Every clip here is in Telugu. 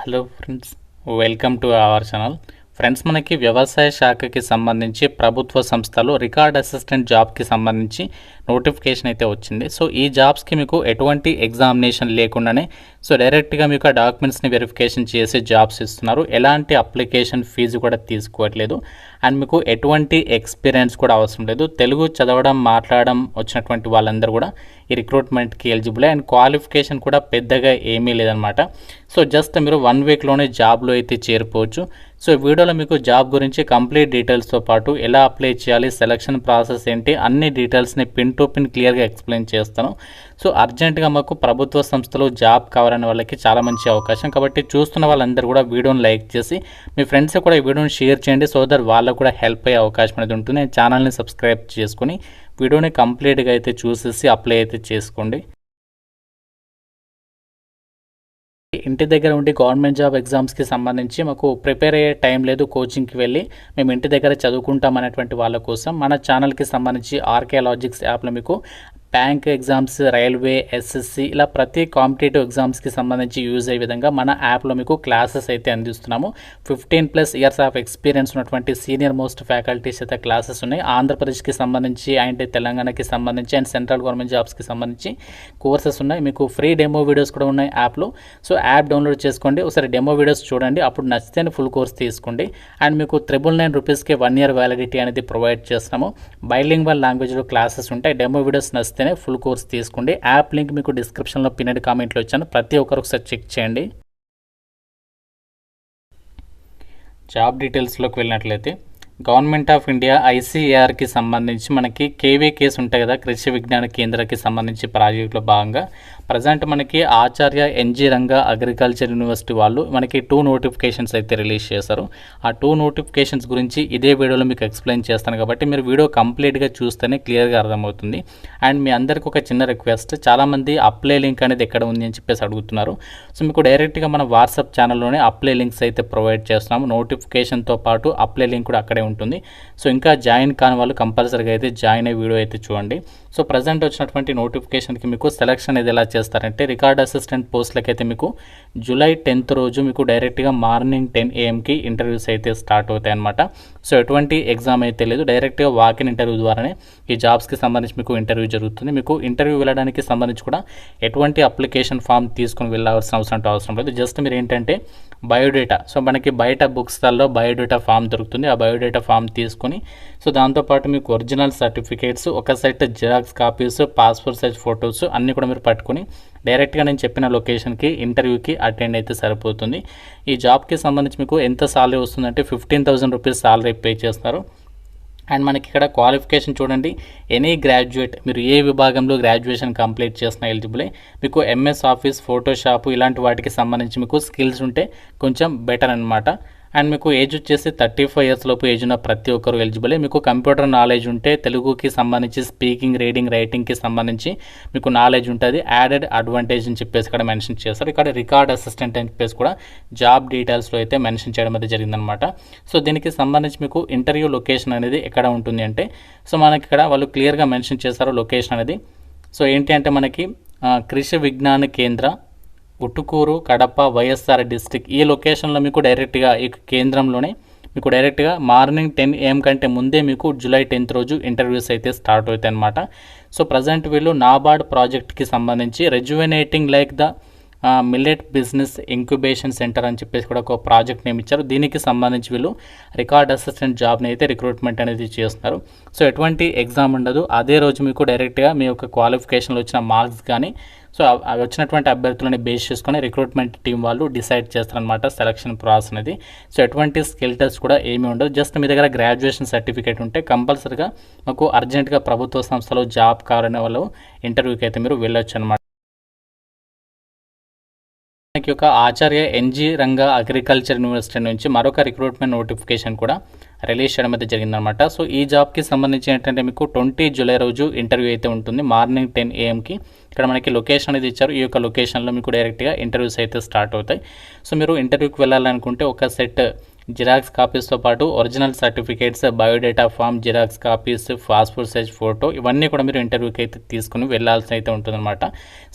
Hello friends, welcome to our channel. Friends, మనకి వ్యవసాయ శాఖకి సంబంధించి ప్రభుత్వ సంస్థలు రికార్డ్ అసిస్టెంట్ జాబ్కి సంబంధించి నోటిఫికేషన్ అయితే వచ్చింది. సో ఈ జాబ్స్కి మీకు ఎటువంటి ఎగ్జామినేషన్ లేకుండానే డైరెక్ట్గా మీకు ఆ డాక్యుమెంట్స్ని వెరిఫికేషన్ చేసి జాబ్స్ ఇస్తున్నారు. ఎలాంటి అప్లికేషన్ ఫీజు కూడా తీసుకోవట్లేదు. అండ్ మీకు ఎటువంటి ఎక్స్పీరియన్స్ కూడా అవసరం లేదు. తెలుగు చదవడం మాట్లాడడం వచ్చినటువంటి వాళ్ళందరూ కూడా ఈ రిక్రూట్మెంట్కి ఎలిజిబుల్. అండ్ క్వాలిఫికేషన్ కూడా పెద్దగా ఏమీ లేదనమాట. సో జస్ట్ మీరు 1 వీక్లోనే జాబ్లో అయితే చేరిపోవచ్చు. సో వీడియోలో మీకు జాబ్ గురించి కంప్లీట్ డీటెయిల్స్తో పాటు ఎలా అప్లై చేయాలి, సెలక్షన్ ప్రాసెస్ ఏంటి, అన్ని డీటెయిల్స్ని పిన్ టు పిన్ క్లియర్గా ఎక్స్ప్లెయిన్ చేస్తాను. సో అర్జెంటుగా మాకు ప్రభుత్వ సంస్థలో జాబ్ కావాలనే వాళ్ళకి చాలా మంచి అవకాశం. కాబట్టి చూస్తున్న వాళ్ళందరూ కూడా వీడియోని లైక్ చేసి మీ ఫ్రెండ్స్ కూడా ఈ వీడియోని షేర్ చేయండి. సో దట్ వాళ్ళకు కూడా హెల్ప్ అయ్యే అవకాశం అనేది ఉంటుంది. ఛానల్ని సబ్స్క్రైబ్ చేసుకుని వీడియోని కంప్లీట్గా అయితే చూసేసి అప్లై అయితే చేసుకోండి. ఇంటి దగ్గర ఉండి గవర్నమెంట్ జాబ్ ఎగ్జామ్స్కి సంబంధించి మాకు ప్రిపేర్ అయ్యే టైం లేదు, కోచింగ్కి వెళ్ళి మేము ఇంటి దగ్గర చదువుకుంటాం అనేటువంటి వాళ్ళ కోసం మన ఛానల్కి సంబంధించి ఆర్కే లాజిక్స్ యాప్లో మీకు బ్యాంక్ ఎగ్జామ్స్, రైల్వే, ఎస్ఎస్సి ఇలా ప్రతి కాంపిటేటివ్ ఎగ్జామ్స్కి సంబంధించి యూజ్ అయ్యే విధంగా మన యాప్లో మీకు క్లాసెస్ అయితే అందిస్తున్నాము. 15+ ఇయర్స్ ఆఫ్ ఎక్స్పీరియన్స్ ఉన్నటువంటి సీనియర్ మోస్ట్ ఫ్యాకల్టీస్ అయితే క్లాసెస్ ఉన్నాయి. ఆంధ్రప్రదేశ్కి సంబంధించి అండ్ తెలంగాణకి సంబంధించి అండ్ సెంట్రల్ గవర్నమెంట్ జాబ్స్కి సంబంధించి కోర్సెస్ ఉన్నాయి. మీకు ఫ్రీ డెమో వీడియోస్ కూడా ఉన్నాయి యాప్లో. సో యాప్ డౌన్లోడ్ చేసుకోండి, ఒకసారి డెమో వీడియోస్ చూడండి, అప్పుడు నచ్చితేనే ఫుల్ కోర్స్ తీసుకోండి. అండ్ మీకు 999 రూపీస్కి 1 ఇయర్ వ్యాలిడిటీ అనేది ప్రొవైడ్ చేస్తాము. బైలింగ్వల్ లాంగ్వేజ్లో క్లాసెస్ ఉంటాయి. డెమో వీడియోస్ నచ్చితే ఫుల్ కోర్స్ తీసుకోండి. యాప్ లింక్ మీకు డిస్క్రిప్షన్లో పిన్నెడ్ కామెంట్లో ఇచ్చాను, ప్రతి ఒక్కరు ఒకసారి చెక్ చేయండి. జాబ్ డీటెయిల్స్లోకి వెళ్ళినట్లయితే గవర్నమెంట్ ఆఫ్ ఇండియా ఐసీఏఆర్కి సంబంధించి మనకి కేవీ కేసు ఉంటాయి కదా, కృషి విజ్ఞాన కేంద్రకి సంబంధించి ప్రాజెక్టులో భాగంగా ప్రజెంట్ మనకి ఆచార్య ఎన్జీ రంగా అగ్రికల్చర్ యూనివర్సిటీ వాళ్ళు మనకి 2 నోటిఫికేషన్స్ అయితే రిలీజ్ చేశారు. ఆ 2 నోటిఫికేషన్స్ గురించి ఇదే వీడియోలో మీకు ఎక్స్ప్లెయిన్ చేస్తాను. కాబట్టి మీరు వీడియో కంప్లీట్గా చూస్తేనే క్లియర్గా అర్థమవుతుంది. అండ్ మీ అందరికీ ఒక చిన్న రిక్వెస్ట్, చాలామంది అప్లై లింక్ అనేది ఎక్కడ ఉంది అని చెప్పేసి అడుగుతున్నారు. సో మీకు డైరెక్ట్గా మన వాట్సాప్ ఛానల్లోనే అప్లై లింక్స్ అయితే ప్రొవైడ్ చేస్తున్నాము. నోటిఫికేషన్తో పాటు అప్లై లింక్ కూడా అక్కడే ఉంటుంది. సో ఇంకా జాయిన్ కాని వాళ్ళు కంపల్సరీగా అయితే జాయిన్ అయ్యే వీడియో అయితే చూడండి. సో ప్రజెంట్ వచ్చినటువంటి నోటిఫికేషన్కి మీకు సెలక్షన్ అనేది ఎలా చేస్తారంటే, రికార్డ్ అసిస్టెంట్ పోస్టులకి అయితే మీకు జూలై 10th రోజు మీకు డైరెక్ట్గా మార్నింగ్ 10 AM ఇంటర్వ్యూస్ అయితే స్టార్ట్ అవుతాయి అనమాట. సో ఎటువంటి ఎగ్జామ్ అయితే లేదు, డైరెక్ట్గా వాకిన్ ఇంటర్వ్యూ ద్వారానే ఈ జాబ్స్కి సంబంధించి మీకు ఇంటర్వ్యూ జరుగుతుంది. మీకు ఇంటర్వ్యూ వెళ్ళడానికి సంబంధించి కూడా ఎటువంటి అప్లికేషన్ ఫామ్ తీసుకుని వెళ్ళాల్సిన అవసరం లేదు. జస్ట్ మీరు ఏంటంటే బయోడేటా, సో మనకి బయట బుక్ స్టాల్లో బయోడేటా ఫామ్ దొరుకుతుంది. ఆ బయోడేటా ఫామ్ తీసుకొని సో దాంతోపాటు మీకు ఒరిజినల్ సర్టిఫికేట్స్, ఒక set xerox copies, passport size photos అన్నీ కూడా మీరు పట్టుకొని డైరెక్ట్గా నేను చెప్పిన లొకేషన్కి ఇంటర్వ్యూకి అటెండ్ అయితే సరిపోతుంది. ఈ జాబ్కి సంబంధించి మీకు ఎంత సాలరీ వస్తుందంటే 15,000 రూపీస్ సాలరీ పే చేస్తారు. అండ్ మనకి ఇక్కడ క్వాలిఫికేషన్ చూడండి, ఎనీ గ్రాడ్యుయేట్, మీరు ఏ విభాగంలో గ్రాడ్యుయేషన్ కంప్లీట్ చేసిన ఎలిజిబులే. మీకు ఎంఎస్ ఆఫీస్, ఫోటోషాప్ ఇలాంటి వాటికి సంబంధించి మీకు స్కిల్స్ ఉంటే కొంచెం బెటర్ అనమాట. అండ్ మీకు ఏజ్ వచ్చేసి 35 ఇయర్స్ లోపు ఏజ్ ఉన్న ప్రతి ఒక్కరు ఎలిజిబులే. మీకు కంప్యూటర్ నాలెడ్జ్ ఉంటే, తెలుగుకి సంబంధించి స్పీకింగ్, రీడింగ్, రైటింగ్కి సంబంధించి మీకు నాలెడ్జ్ ఉంటుంది. యాడెడ్ అడ్వాంటేజ్ అని చెప్పేసి ఇక్కడ మెన్షన్ చేస్తారు. ఇక్కడ రికార్డ్ అసిస్టెంట్ అని చెప్పేసి కూడా జాబ్ డీటెయిల్స్లో అయితే మెన్షన్ చేయడం అయితే జరిగిందనమాట. సో దీనికి సంబంధించి మీకు ఇంటర్వ్యూ లొకేషన్ అనేది ఎక్కడ ఉంటుంది అంటే, సో మనకి ఇక్కడ వాళ్ళు క్లియర్గా మెన్షన్ చేస్తారు లొకేషన్ అనేది. సో ఏంటి అంటే మనకి కృషి విజ్ఞాన కేంద్ర, ఉటుకూరు, కడప, వైఎస్ఆర్ డిస్ట్రిక్ట్, ఈ లొకేషన్లో మీకు డైరెక్ట్గా ఈ కేంద్రంలోనే మీకు డైరెక్ట్గా మార్నింగ్ 10 AM కంటే ముందే మీకు జూలై 10th రోజు ఇంటర్వ్యూస్ అయితే స్టార్ట్ అవుతాయి అనమాట. సో ప్రజెంట్ వీళ్ళు నాబార్డ్ ప్రాజెక్ట్కి సంబంధించి rejuvenating like the millet business incubation centre అని చెప్పేసి కూడా ఒక ప్రాజెక్ట్ నేమ్ ఇచ్చారు. దీనికి సంబంధించి వీళ్ళు రికార్డ్ అసిస్టెంట్ జాబ్ని అయితే రిక్రూట్మెంట్ అనేది చేస్తున్నారు. సో ఎటువంటి ఎగ్జామ్ ఉండదు. అదే రోజు మీకు డైరెక్ట్గా మీ యొక్క క్వాలిఫికేషన్లో వచ్చిన మార్క్స్ కానీ సో అవి వచ్చినటువంటి అభ్యర్థులని బేస్ చేసుకొని రిక్రూట్మెంట్ టీం వాళ్ళు డిసైడ్ చేస్తారనమాట సెలక్షన్ ప్రాసెస్ అనేది. సో ఎటువంటి స్కిల్ టెస్ట్ కూడా ఏమీ ఉండదు. జస్ట్ మీ దగ్గర గ్రాడ్యుయేషన్ సర్టిఫికేట్ ఉంటే కంపల్సరీగా మాకు అర్జెంటుగా ప్రభుత్వ సంస్థలో జాబ్ కావాలనే వాళ్ళు ఇంటర్వ్యూకి అయితే మీరు వెళ్ళొచ్చు అనమాట. మనకి యొక్క ఆచార్య ఎన్జీ రంగా అగ్రికల్చర్ యూనివర్సిటీ నుంచి మరొక రిక్రూట్మెంట్ నోటిఫికేషన్ కూడా రిలీజ్ చేయడం అయితే జరిగిందనమాట. సో ఈ జాబ్కి సంబంధించి ఏంటంటే మీకు 20 జూలై రోజు ఇంటర్వ్యూ అయితే ఉంటుంది మార్నింగ్ 10 AM ఇక్కడ మనకి లొకేషన్ అనేది ఇచ్చారు. ఈ యొక్క లొకేషన్లో మీకు డైరెక్ట్గా ఇంటర్వ్యూస్ అయితే స్టార్ట్ అవుతాయి. సో మీరు ఇంటర్వ్యూకి వెళ్ళాలనుకుంటే ఒక సెట్ జిరాక్స్ కాపీస్తో పాటు original certificates, biodata form, xerox copies, passport size photo ఇవన్నీ కూడా మీరు ఇంటర్వ్యూకి అయితే తీసుకుని వెళ్ళాల్సి అయితే ఉంటుందన్నమాట.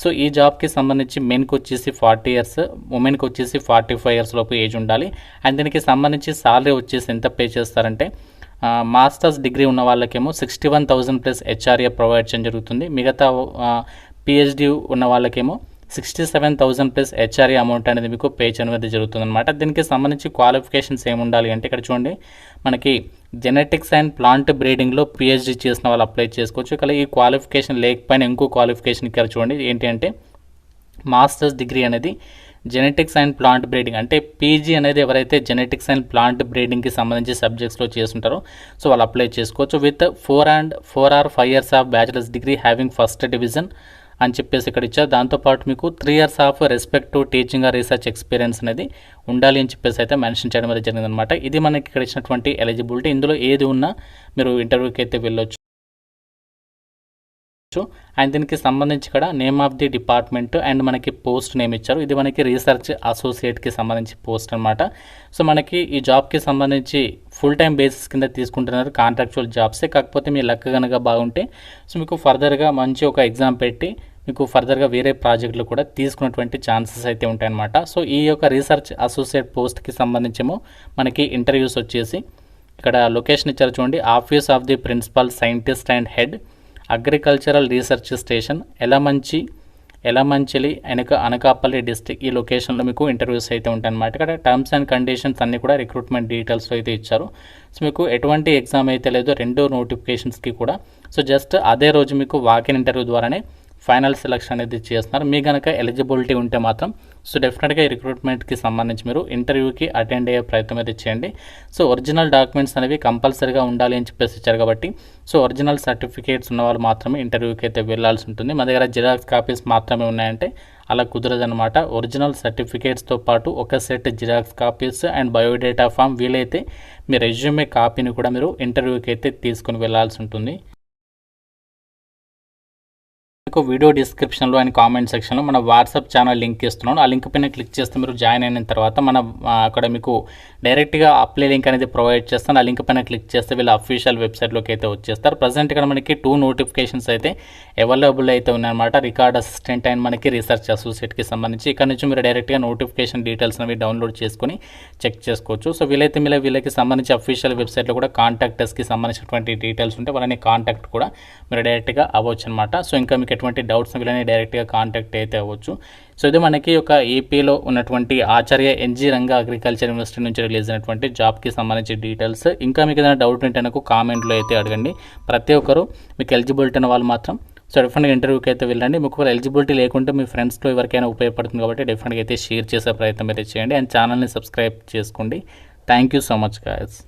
సో ఈ జాబ్కి సంబంధించి మెన్కి వచ్చేసి 40 ఇయర్స్, ఉమెన్కి వచ్చేసి 45 ఇయర్స్ లోపు ఏజ్ ఉండాలి. అండ్ దీనికి సంబంధించి సాలరీ వచ్చేసి ఎంత పే చేస్తారంటే మాస్టర్స్ డిగ్రీ ఉన్న వాళ్ళకేమో 61,000 ప్లస్ హెచ్ఆర్ఏ ప్రొవైడ్ చేయడం జరుగుతుంది. మిగతా పిహెచ్డి ఉన్న వాళ్ళకేమో 67,000 ప్లస్ హెచ్ఆర్ఏ అమౌంట్ అనేది మీకు పే చేయడం అనేది జరుగుతుందన్నమాట. దీనికి సంబంధించి క్వాలిఫికేషన్స్ ఏమి ఉండాలి అంటే ఇక్కడ చూడండి, మనకి జెనెటిక్స్ అండ్ ప్లాంట్ బ్రీడింగ్లో పిహెచ్డి చేసిన వాళ్ళు అప్లై చేసుకోవచ్చు. ఇక్కడ ఈ క్వాలిఫికేషన్ లేకపోయినా ఇంకో క్వాలిఫికేషన్ ఇక్కడ చూడండి ఏంటి అంటే మాస్టర్స్ డిగ్రీ అనేది జెనెటిక్స్ అండ్ ప్లాంట్ బ్రీడింగ్, అంటే పీజీ అనేది ఎవరైతే జెనెటిక్స్ అండ్ ప్లాంట్ బ్రీడింగ్కి సంబంధించి సబ్జెక్ట్స్లో చేస్తుంటారో సో వాళ్ళు అప్లై చేసుకోవచ్చు. With 4 or 5 years of bachelors degree having first division అని చెప్పేసి ఇక్కడ ఇచ్చారు. దాంతోపాటు మీకు 3 years of respective teaching or research experience అనేది ఉండాలి అని చెప్పేసి అయితే మెన్షన్ చేయడం అనేది జరిగిందనమాట. ఇది మనకి ఇక్కడ ఇచ్చినటువంటి ఎలిజిబిలిటీ. ఇందులో ఏది ఉన్నా మీరు ఇంటర్వ్యూకి అయితే వెళ్ళొచ్చు. అండ్ దీనికి సంబంధించి ఇక్కడ name of the department and మనకి పోస్ట్ నేమ్ ఇచ్చారు. ఇది మనకి రీసెర్చ్ అసోసియేట్కి సంబంధించి పోస్ట్ అనమాట. సో మనకి ఈ జాబ్కి సంబంధించి ఫుల్ టైం బేసిస్ కింద తీసుకుంటున్నారు, కాంట్రాక్చువల్ జాబ్సే. కాకపోతే మీ లక్ కనుక బాగుంటే సో మీకు ఫర్దర్గా మంచి ఒక ఎగ్జామ్ పెట్టి మీకు ఫర్దర్గా వేరే ప్రాజెక్టులు కూడా తీసుకున్నటువంటి ఛాన్సెస్ అయితే ఉంటాయన్నమాట. సో ఈ యొక్క రీసెర్చ్ అసోసియేట్ పోస్ట్కి సంబంధించేమో మనకి ఇంటర్వ్యూస్ వచ్చేసి ఇక్కడ లొకేషన్ ఇచ్చారు చూడండి, office of the principal scientist and head, agricultural research station, Elamanchili Anakapalli district. ఈ లొకేషన్లో మీకు ఇంటర్వ్యూస్ అయితే ఉంటాయన్నమాట. ఇక్కడ టర్మ్స్ అండ్ కండిషన్స్ అన్నీ కూడా రిక్రూట్మెంట్ డీటెయిల్స్లో అయితే ఇచ్చారు. సో మీకు ఎటువంటి ఎగ్జామ్ అయితే లేదో 2 నోటిఫికేషన్స్కి కూడా సో జస్ట్ అదే రోజు మీకు వాకిన్ ఇంటర్వ్యూ ద్వారానే ఫైనల్ సెలక్షన్ అనేది చేస్తున్నారు. మీ కనుక ఎలిజిబిలిటీ ఉంటే మాత్రం సో డెఫినెట్గా ఈ రిక్రూట్మెంట్కి సంబంధించి మీరు ఇంటర్వ్యూకి అటెండ్ అయ్యే ప్రయత్నం అయితే చేయండి. సో ఒరిజినల్ డాక్యుమెంట్స్ అనేవి కంపల్సరీగా ఉండాలి అని చెప్పేసి ఇచ్చారు కాబట్టి సో ఒరిజినల్ సర్టిఫికేట్స్ ఉన్న వాళ్ళు మాత్రమే ఇంటర్వ్యూకి అయితే వెళ్ళాల్సి ఉంటుంది. మా దగ్గర జిరాక్స్ కాపీస్ మాత్రమే ఉన్నాయంటే అలా కుదరదనమాట. ఒరిజినల్ సర్టిఫికేట్స్తో పాటు ఒక set xerox copies and biodata form, వీలైతే మీ రెజ్యూమే కాపీని కూడా మీరు ఇంటర్వ్యూకి అయితే తీసుకుని వెళ్ళాల్సి ఉంటుంది. మీకు వీడియో డిస్క్రిప్షన్లో అండ్ కామెంట్ సెక్షన్లో మన వాట్సాప్ ఛానల్ లింక్ ఇస్తున్నాను. ఆ లింక్ పైన క్లిక్ చేస్తే మీరు జాయిన్ అయిన తర్వాత అక్కడ మీకు డైరెక్ట్గా అప్లై లింక్ అనేది ప్రొవైడ్ చేస్తాను. ఆ లింక్ పైన క్లిక్ చేస్తే వీళ్ళ అఫీషియల్ వెబ్సైట్లోకి అయితే వచ్చేస్తారు. ప్రజెంట్ ఇక్కడ మనకి 2 నోటిఫికేషన్స్ అయితే అవైలబుల్ అయితే ఉన్నాయన్నమాట. రికార్డ్ అసిస్టెంట్ అండ్ మనకి రీసెర్చ్ అసోసియేట్కి సంబంధించి. ఇక్కడ నుంచి మీరు డైరెక్ట్గా నోటిఫికేషన్ డీటెయిల్స్ అనేవి డౌన్లోడ్ చేసుకొని చెక్ చేసుకోవచ్చు. సో వీలైతే వీళ్ళకి సంబంధించి అఫీషియల్ వెబ్సైట్లో కూడా కాంటాక్టర్స్కి సంబంధించినటువంటి డీటెయిల్స్ ఉంటే వాళ్ళని కాంటాక్ట్ కూడా మీరు డైరెక్ట్గా అవ్వచ్చు అనమాట. సో ఇంకా మీకు ఎటువంటి డౌట్స్ వీళ్ళని డైరెక్ట్గా కాంటాక్ట్ అయితే అవ్వచ్చు. సో ఇది మనకి ఒక ఏపీలో ఉన్నటువంటి ఆచార్య ఎన్జీ రంగా అగ్రికల్చర్ యూనివర్సిటీ నుంచి రిలీజ్ అయినటువంటి జాబ్కి సంబంధించి డీటెయిల్స్. ఇంకా మీకు ఏదైనా డౌట్ ఉంటే నాకు కామెంట్లో అయితే అడగండి. ప్రతి ఒక్కరు మీకు ఎలిజిబిలిటీ ఉన్న వాళ్ళు మాత్రం సో డెఫినెట్గా ఇంటర్వ్యూకి అయితే వెళ్ళండి. మీకు ఎలిజిబిలిటీ లేకుంటే మీ ఫ్రెండ్స్లో ఎవరికైనా ఉపయోగపడుతుంది కాబట్టి డెఫినెట్గా అయితే షేర్ చేసే ప్రయత్నం అయితే చేయండి. అండ్ ఛానల్ని సబ్స్క్రైబ్ చేసుకోండి. Thank you so much guys.